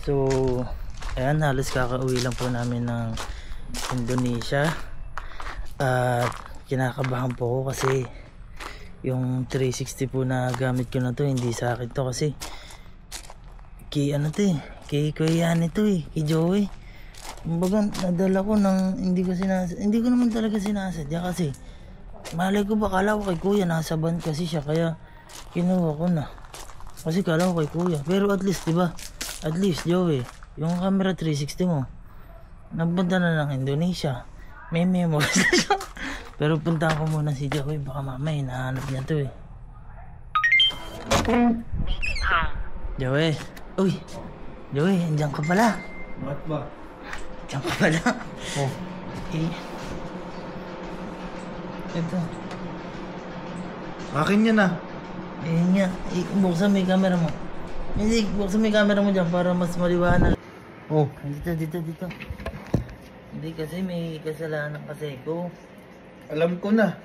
So, ayan, halos kakauwi lang po namin ng Indonesia. At kinakabahan po ako kasi yung 360 po na gamit ko na to, hindi sa akin to kasi kay ano to eh, kay Kuya nito eh, kay Joey. Kumbaga nadala ko ng hindi ko naman talaga sinasadya kasi malay ko ba, kala ko kay Kuya, nasa band kasi siya kaya kinuha ko na. Kasi kala ko kay Kuya, pero at least diba, at least Joey, yung camera 360 mo napunta na ng Indonesia, may memories na siya. Pero punta ko muna si Joey, baka mamaya hinahanap niya to eh. Joey, uy Joey, andyan ka pala. Ba't ba? Andyan ka pala. Oh. Eh, ito. Akin yan ah. Eh nga, buksan mo yung camera mo. Hindi, buksan mo yung camera mo dyan para mas maliwanag. Oh. Dito. Hindi kasi may kasalanan kasi ko. Alam ko na.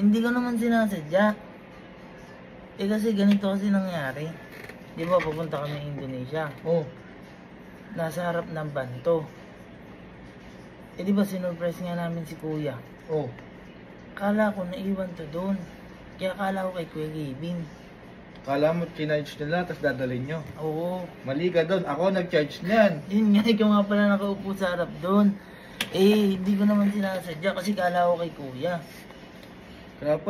Hindi ko naman sinasadya. Eh kasi ganito kasi nangyari. Di ba papunta kami Indonesia? Oh. Nasa harap ng banto. Eh di ba sinurprise nga namin si Kuya? Oh. Kala ko naiwan to doon. Kaya kala ko kay Kuya Gavin. Kala mo chinarge nila tapos dadalhin nyo. Oo. Mali ka doon. Ako nag-charge niyan. Yun nga, ikaw nga pala nakaupo sa harap doon. Eh, hindi ko naman sinasadya kasi kala ko kay Kuya. Kaya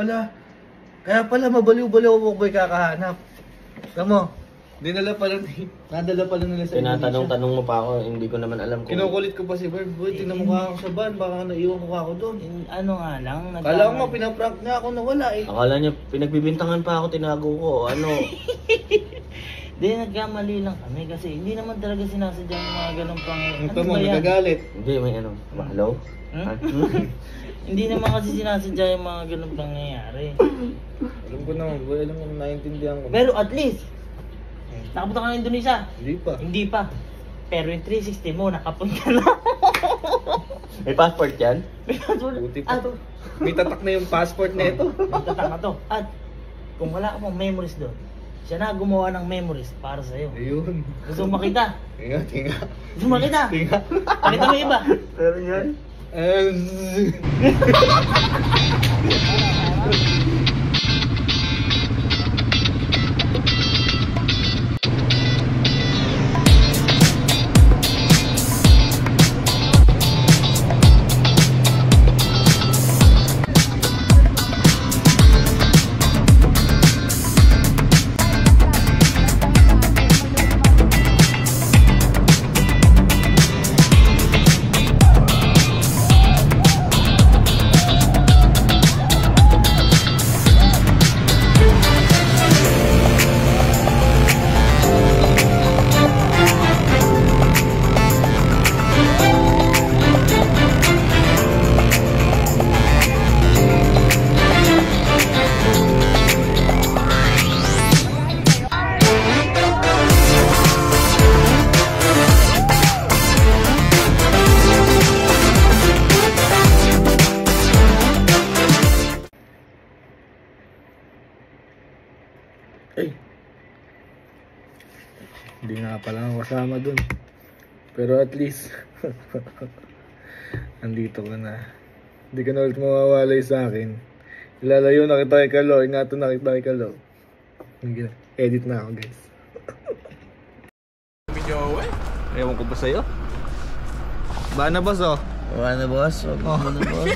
pala mabaliw-baliw ako boy kakahanap. Tamo. Nadala pala nila sa Tinatanong-tanong mo pa ako, hindi ko naman alam kung... Kinukulit ko pa si Bird. Boy, tingnan mo ka ako sa van. Baka naiwan ko ako doon. Ano nga lang, Kala ko pinaprank na ako na wala eh. Akala niya, pinagbibintangan pa ako, tinago ko. Ano? Hindi, nagkamali lang kami kasi hindi naman talaga sinasadya yung mga ganun pang... Ito mo, nagagalit. Hindi, may ano. Hello? Hindi naman kasi sinasadya yung mga ganun pang nangyayari. Alam ko naman, boy. Alam ko, naiintindihan ko. Pero at least, nakapunta ka na Indonesia. Hindi pa. Pero yung 360 mo, nakapunta na. May passport yan? Buti pa to. May tatak na yung passport na ito. Tatak na to. At kung wala ka pang memories doon, siya na gumawa ng memories para sa'yo. Ayun. Gusto mo makita? Tinga. Gusto mo makita? Pakita mo iba. Pero yan? Ay. Hindi nga pala ako kasama dun. Pero at least andito ka na. Hindi ka na ulit mawawalay sa akin. Ilalayo na kita kay Kalo. Ingatan na kita kay Kalo. Edit na ako guys. Ewan ko ba sa'yo? Ba na boss oh? Wala na boss. Wag mo na boss.